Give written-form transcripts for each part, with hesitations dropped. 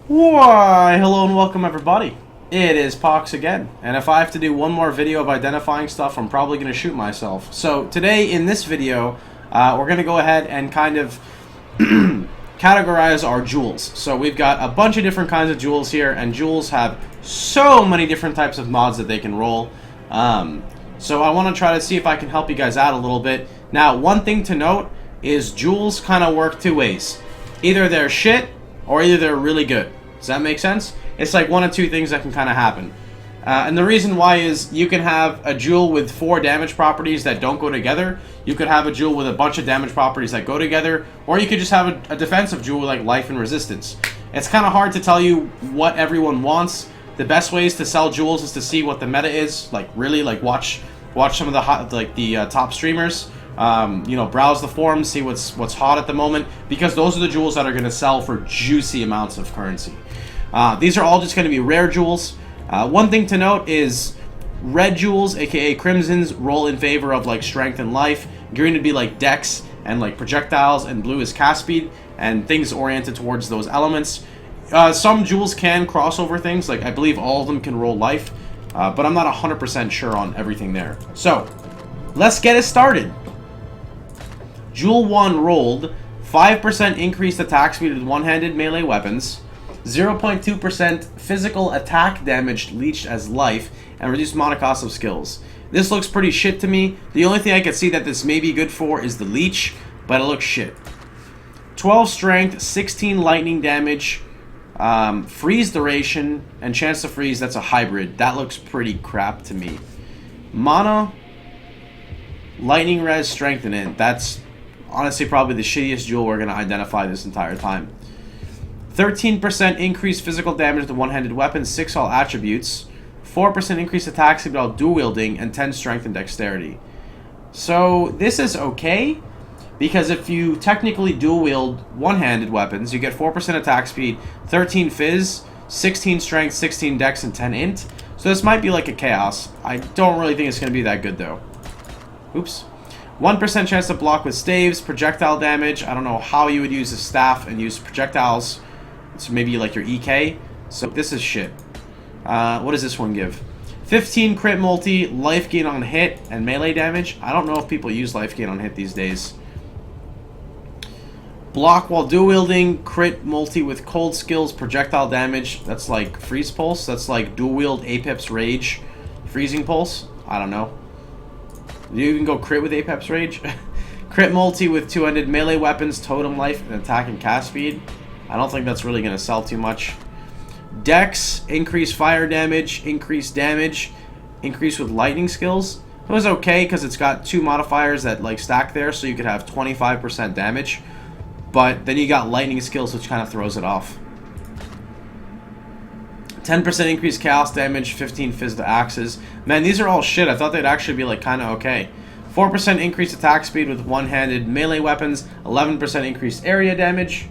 Why, hello and welcome everybody. It is Pohx again, and if I have to do one more video of identifying stuff, I'm probably going to shoot myself. So today in this video, we're going to go ahead and kind of categorize our jewels. So we've got a bunch of different kinds of jewels here, and jewels have so many different types of mods that they can roll. So I want to try to see if I can help you guys out a little bit. Now, one thing to note is jewels kind of work two ways. Either they're shit, or either they're really good. Does that make sense? It's like one of two things that can kind of happen. And the reason why is you can have a jewel with 4 damage properties that don't go together. You could have a jewel with a bunch of damage properties that go together. Or you could just have a defensive jewel like life and resistance. It's kind of hard to tell you what everyone wants. The best ways to sell jewels is to see what the meta is. Like really, like watch some of the top streamers. Browse the forums, see what's hot at the moment, because those are the jewels that are going to sell for juicy amounts of currency. These are all just going to be rare jewels. One thing to note is red jewels, aka crimsons, roll in favor of like strength and life. Green would be like dex and like projectiles, and blue is cast speed and things oriented towards those elements. Some jewels can cross over things, like I believe all of them can roll life, but I'm not 100% sure on everything there. So let's get it started. Jewel 1 rolled 5% increased attack speed with one-handed melee weapons, 0.2% physical attack damage leached as life, and reduced mana cost of skills. This looks pretty shit to me. The only thing I could see that this may be good for is the leech, but it looks shit. 12 strength, 16 lightning damage, freeze duration, and chance to freeze, that's a hybrid. That looks pretty crap to me. Mana, lightning res, strength, and int. That's honestly probably the shittiest jewel we're going to identify this entire time. 13% increased physical damage to one-handed weapons, 6 all attributes, 4% increased attack speed while dual wielding, and 10 strength and dexterity. So this is okay, because if you technically dual wield one-handed weapons, you get 4% attack speed, 13 fizz, 16 strength, 16 dex, and 10 int. So this might be like a chaos. I don't really think it's going to be that good though. Oops. 1% chance to block with staves, projectile damage. I don't know how you would use a staff and use projectiles. It's maybe like your EK. So this is shit. What does this one give? 15 crit multi, life gain on hit, and melee damage. I don't know if people use life gain on hit these days. Block while dual wielding, crit multi with cold skills, projectile damage. That's like freeze pulse. That's like dual wield Apex Rage, freezing pulse. I don't know. You can go crit with Apex Rage. Crit multi with 2-handed melee weapons, totem life, and attack and cast speed. I don't think that's really going to sell too much. Dex, increase fire damage, increase damage, increase with lightning skills. It was okay because it's got 2 modifiers that like stack there, so you could have 25% damage. But then you got lightning skills, which kind of throws it off. 10% increased chaos damage, 15 fizz to axes. Man, these are all shit. I thought they'd actually be like kind of okay. 4% increased attack speed with one-handed melee weapons, 11% increased area damage.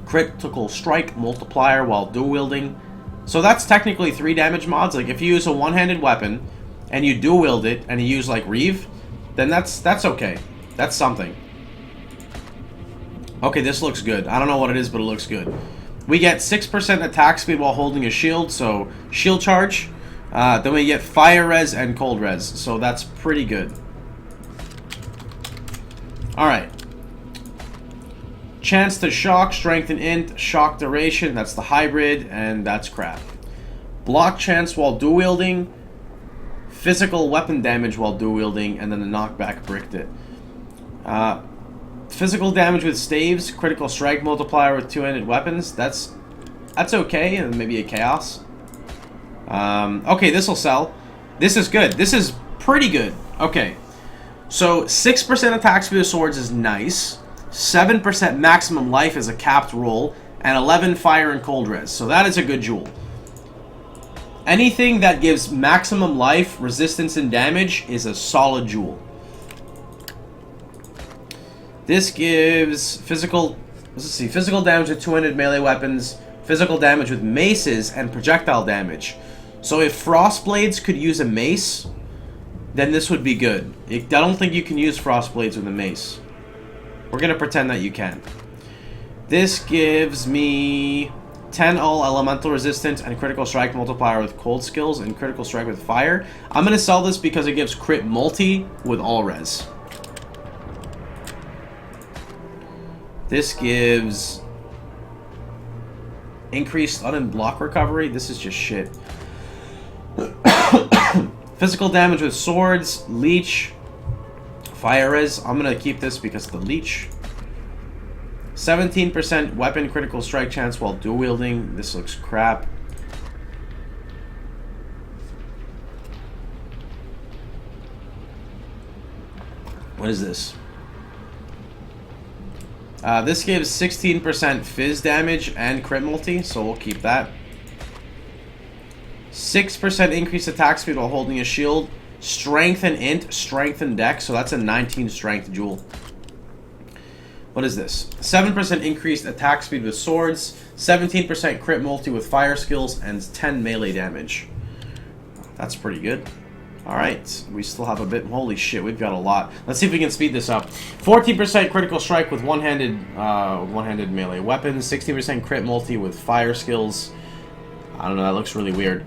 Critical strike multiplier while dual wielding. So that's technically 3 damage mods. Like if you use a one-handed weapon and you dual wield it and you use like Reeve, then that's okay. That's something. Okay, this looks good. I don't know what it is, but it looks good. We get 6% attack speed while holding a shield, so shield charge. Then we get fire res and cold res, so that's pretty good. Alright. Chance to shock, strength and int, shock duration, that's the hybrid, and that's crap. Block chance while dual wielding, physical weapon damage while dual wielding, and then the knockback bricked it. Physical damage with staves, critical strike multiplier with 2-handed weapons. That's okay, and maybe a chaos. Okay, this will sell. This is good. This is pretty good. Okay, so 6% attack speed with swords is nice. 7% maximum life is a capped roll, and 11 fire and cold res. So that is a good jewel. Anything that gives maximum life, resistance, and damage is a solid jewel. This gives physical damage with 2-handed melee weapons, physical damage with maces, and projectile damage. So if Frostblades could use a mace, then this would be good. I don't think you can use Frostblades with a mace. We're going to pretend that you can. This gives me 10 all elemental resistance and critical strike multiplier with cold skills and critical strike with fire. I'm going to sell this because it gives crit multi with all res. This gives increased stun and block recovery. This is just shit. Physical damage with swords, leech, fire res. I'm going to keep this because of the leech. 17% weapon critical strike chance while dual wielding. This looks crap. What is this? This gives 16% fizz damage and crit multi, so we'll keep that. 6% increased attack speed while holding a shield. Strength and int, strength and dex, so that's a 19 strength jewel. What is this? 7% increased attack speed with swords, 17% crit multi with fire skills, and 10 melee damage. That's pretty good. Alright, we still have a bit. Holy shit, we've got a lot. Let's see if we can speed this up. 14% critical strike with one-handed melee weapons, 16% crit multi with fire skills. I don't know, that looks really weird.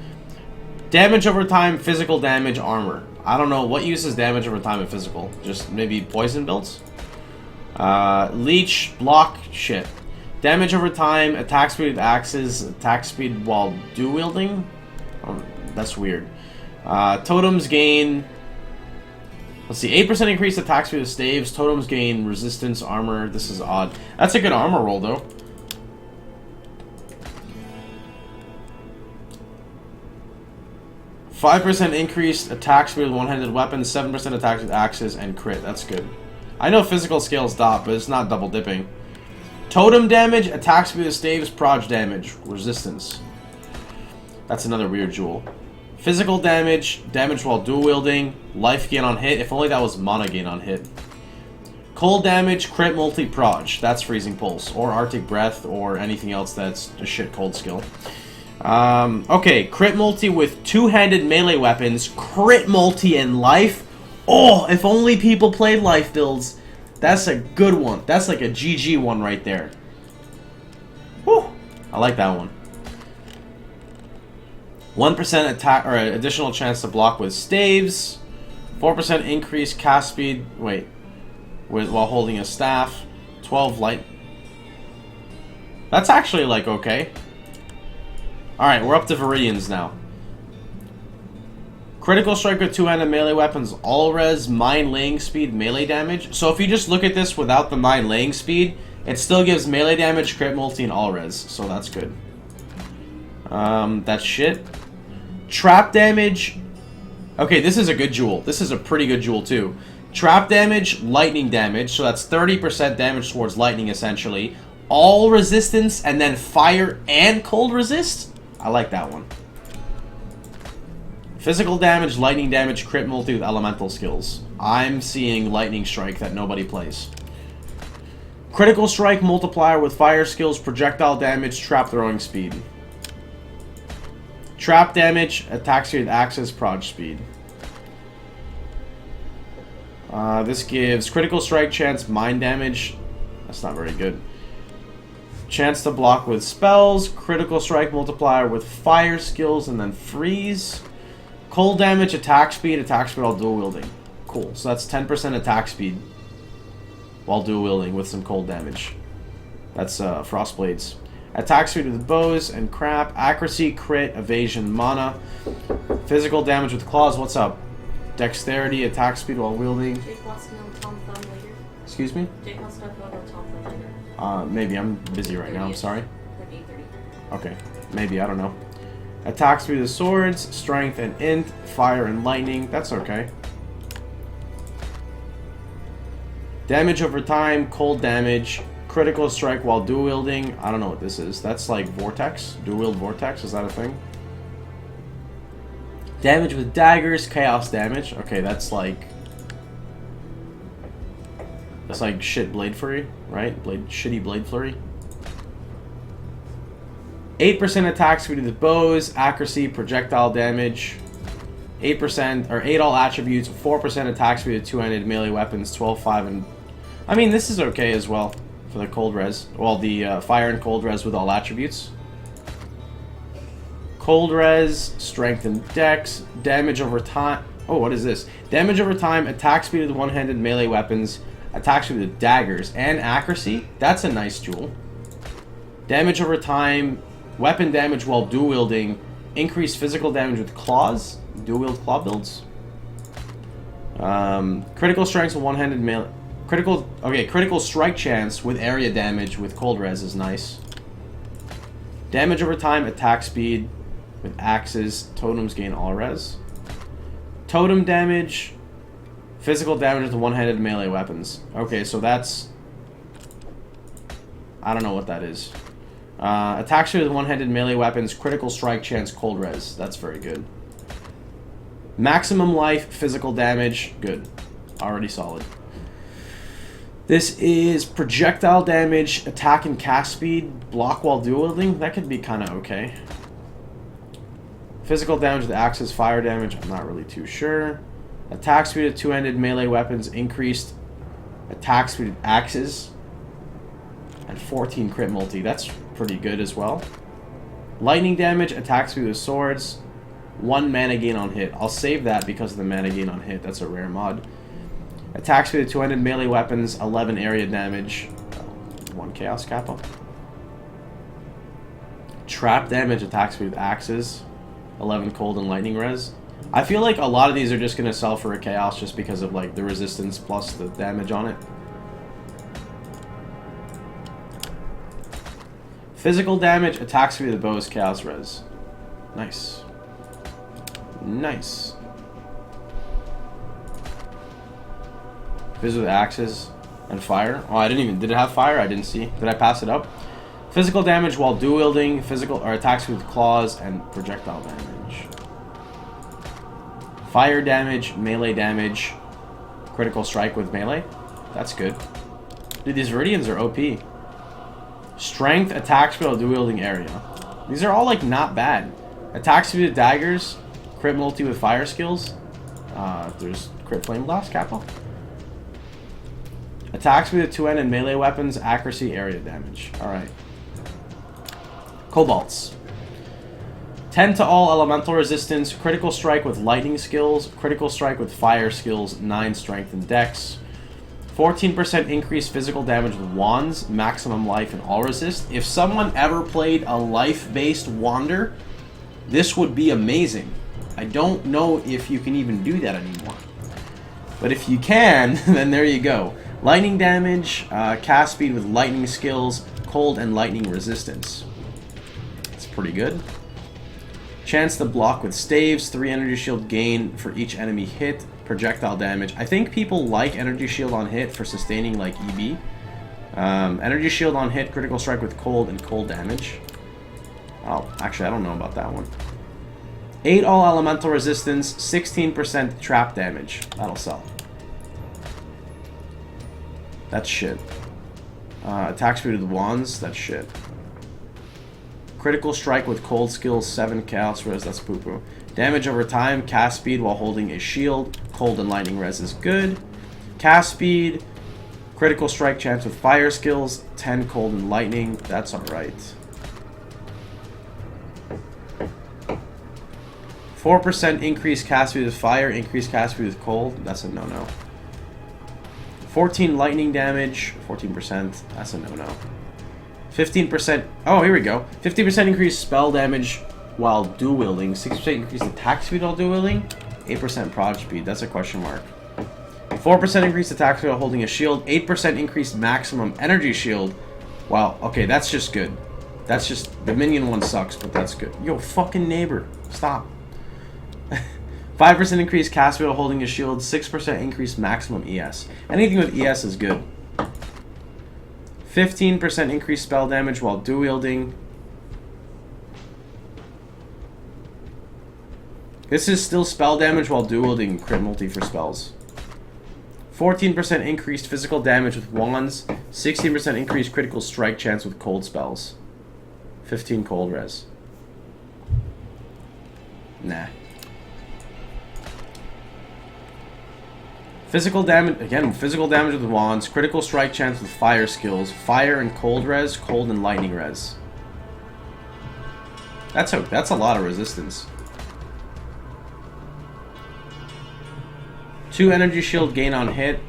Damage over time, physical damage, armor. I don't know, what uses damage over time in physical? Just maybe poison builds? Leech, block, shit. Damage over time, attack speed with axes, attack speed while dual wielding. Oh, that's weird. Totems gain. Let's see, 8% increased attack speed with staves. Totems gain resistance, armor. This is odd. That's a good armor roll though. %5 increased attack speed with one-handed weapons, 7% attack with axes, and crit. That's good. I know physical scales dot, but it's not double dipping. Totem damage, attack speed with staves, proj damage, resistance. That's another weird jewel. Physical damage, damage while dual wielding, life gain on hit. If only that was mana gain on hit. Cold damage, crit multi proj. That's freezing pulse, or arctic breath, or anything else that's a shit cold skill. Okay, crit multi with two-handed melee weapons, crit multi and life. Oh, if only people played life builds. That's a good one. That's like a GG one right there. Whew. I like that one. 1% attack or additional chance to block with staves. 4% increased cast speed. Wait, while holding a staff. 12 light. That's actually like okay. All right, we're up to Viridians now. Critical strike with two-handed melee weapons, all res, mine laying speed, melee damage. So if you just look at this without the mine laying speed, it still gives melee damage, crit multi, and all res. So that's good. That's shit. Trap damage. Okay, this is a good jewel. This is a pretty good jewel too. Trap damage, lightning damage. So that's 30% damage towards lightning essentially. All resistance, and then fire and cold resist. I like that one. Physical damage, lightning damage, crit multi with elemental skills. I'm seeing lightning strike that nobody plays. Critical strike multiplier with fire skills, projectile damage, trap throwing speed. Trap damage, attack speed with axes, proj speed. This gives critical strike chance, mine damage. That's not very good. Chance to block with spells, critical strike multiplier with fire skills, and then freeze. Cold damage, attack speed while dual wielding. Cool. So that's 10% attack speed while dual wielding with some cold damage. That's frost blades. Attack speed with bows and crap. Accuracy, crit, evasion, mana. Physical damage with claws. What's up? Dexterity, attack speed while wielding. Jake wants to know Tom Thumb later. Excuse me? Jake wants to know Tom Thumb later. Maybe. I'm busy right now. I'm sorry. Like 8:30. Okay. Maybe. I don't know. Attack speed with swords, strength and int, fire and lightning. That's okay. Damage over time, cold damage, critical strike while dual wielding. I don't know what this is. That's like vortex. Dual wield vortex. Is that a thing? Damage with daggers, chaos damage. Okay, that's like shit blade flurry, right? Shitty blade flurry. 8% attack speed with bows, accuracy, projectile damage. 8% or 8 all attributes, 4% attack speed with two-handed melee weapons, 12, 5, and I mean this is okay as well. for the cold res. Well, the fire and cold res with all attributes. Cold res, strength and dex, damage over time. Oh, what is this? Damage over time, attack speed with one-handed melee weapons, attack speed with daggers, and accuracy. That's a nice jewel. Damage over time, weapon damage while dual wielding, increased physical damage with claws, dual wield claw builds. Critical strength with one-handed melee. Critical strike chance with area damage with cold res is nice. Damage over time, attack speed with axes, totems gain all res. Totem damage, physical damage with one-handed melee weapons. Okay, so that's... I don't know what that is. Attack speed with one-handed melee weapons, critical strike chance, cold res. That's very good. Maximum life, physical damage, good. Already solid. This is projectile damage, attack and cast speed, block while dual wielding. That could be kind of okay. Physical damage with axes, fire damage, I'm not really too sure. Attack speed with two-handed melee weapons, increased attack speed with axes, and 14 crit multi. That's pretty good as well. Lightning damage, attack speed with swords, 1 mana gain on hit. I'll save that because of the mana gain on hit. That's a rare mod. Attack speed with two-handed melee weapons, 11 area damage, 1 chaos kappa. Trap damage, attack speed with axes, 11 cold and lightning res. I feel like a lot of these are just going to sell for a chaos just because of like the resistance plus the damage on it. Physical damage, attack speed with the bow is chaos res. Nice. Nice. Fizz with axes and fire. Oh, I didn't even... Did it have fire? I didn't see. Did I pass it up? Physical damage while dual wielding, physical or attacks with claws, and projectile damage. Fire damage, melee damage, critical strike with melee. That's good. Dude, these Viridians are OP. Strength, attack speed while dual wielding area. These are all like not bad. Attack speed with daggers, crit multi with fire skills. There's crit flame blast, capo. Attack speed with two-handed melee weapons, accuracy, area damage. Alright. Cobalts. 10 to all elemental resistance, critical strike with lightning skills, critical strike with fire skills, 9 strength and dex. 14% increased physical damage with wands, maximum life and all resist. If someone ever played a life-based wander, this would be amazing. I don't know if you can even do that anymore. But if you can, then there you go. Lightning damage, cast speed with lightning skills, cold and lightning resistance. That's pretty good. Chance to block with staves, 3 energy shield gain for each enemy hit, projectile damage. I think people like energy shield on hit for sustaining like EB. Energy shield on hit, critical strike with cold and cold damage. Oh, actually I don't know about that one. 8 all elemental resistance, 16% trap damage. That'll sell. That's shit. Attack speed with wands, that's shit. Critical strike with cold skills, 7 chaos res, that's poo-poo. Damage over time, cast speed while holding a shield, cold and lightning res is good. Cast speed, critical strike chance with fire skills, 10 cold and lightning, that's alright. 4% increased cast speed with fire, increased cast speed with cold, that's a no-no. 14 lightning damage, 14%, that's a no-no. 15%, oh, here we go. 50% increased spell damage while dual wielding, 6% increased attack speed while dual wielding, 8% prod speed, that's a question mark. 4% increased attack speed while holding a shield, 8% increased maximum energy shield. Wow, okay, that's just good. That's just, the minion one sucks, but that's good. Yo, fucking neighbor, stop. 5% increased cast speed while holding a shield, 6% increased maximum ES. Anything with ES is good. 15% increased spell damage while dual wielding. This is still spell damage while dual wielding crit multi for spells. 14% increased physical damage with wands. 16% increased critical strike chance with cold spells. 15 cold res. Nah. Physical damage, again, physical damage with wands, critical strike chance with fire skills, fire and cold res, cold and lightning res. That's a lot of resistance. 2 energy shield gain on hit,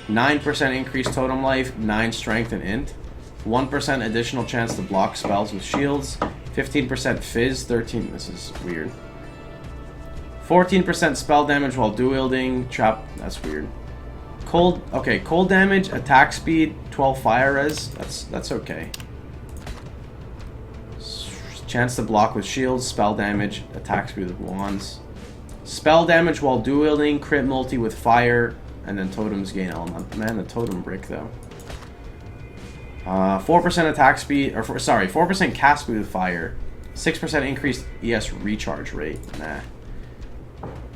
9% increased totem life, 9 strength and int, 1% additional chance to block spells with shields, 15% fizz, 13, this is weird. 14% spell damage while dual wielding, trap, that's weird. Cold, okay, cold damage, attack speed, 12 fire res, that's okay. Chance to block with shields, spell damage, attack speed with wands. Spell damage while dual wielding, crit multi with fire, and then totems gain element. Man, the totem brick though. 4% attack speed, or 4% cast speed with fire. 6% increased ES recharge rate. Nah.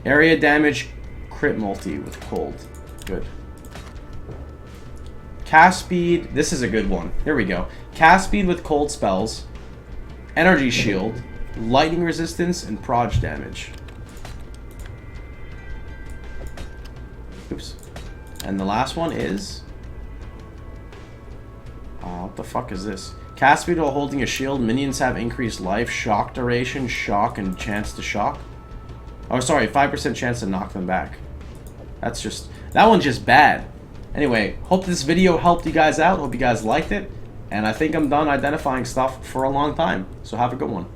Area damage, crit multi with cold. Good. Cast speed, this is a good one. Here we go. Cast speed with cold spells, energy shield, lightning resistance, and proj damage. Oops. And the last one is... what the fuck is this? Cast speed while holding a shield, minions have increased life, shock duration, shock, and chance to shock. Oh, sorry, 5% chance to knock them back. That's just... that one's just bad. Anyway, hope this video helped you guys out. Hope you guys liked it. And I think I'm done identifying stuff for a long time. So have a good one.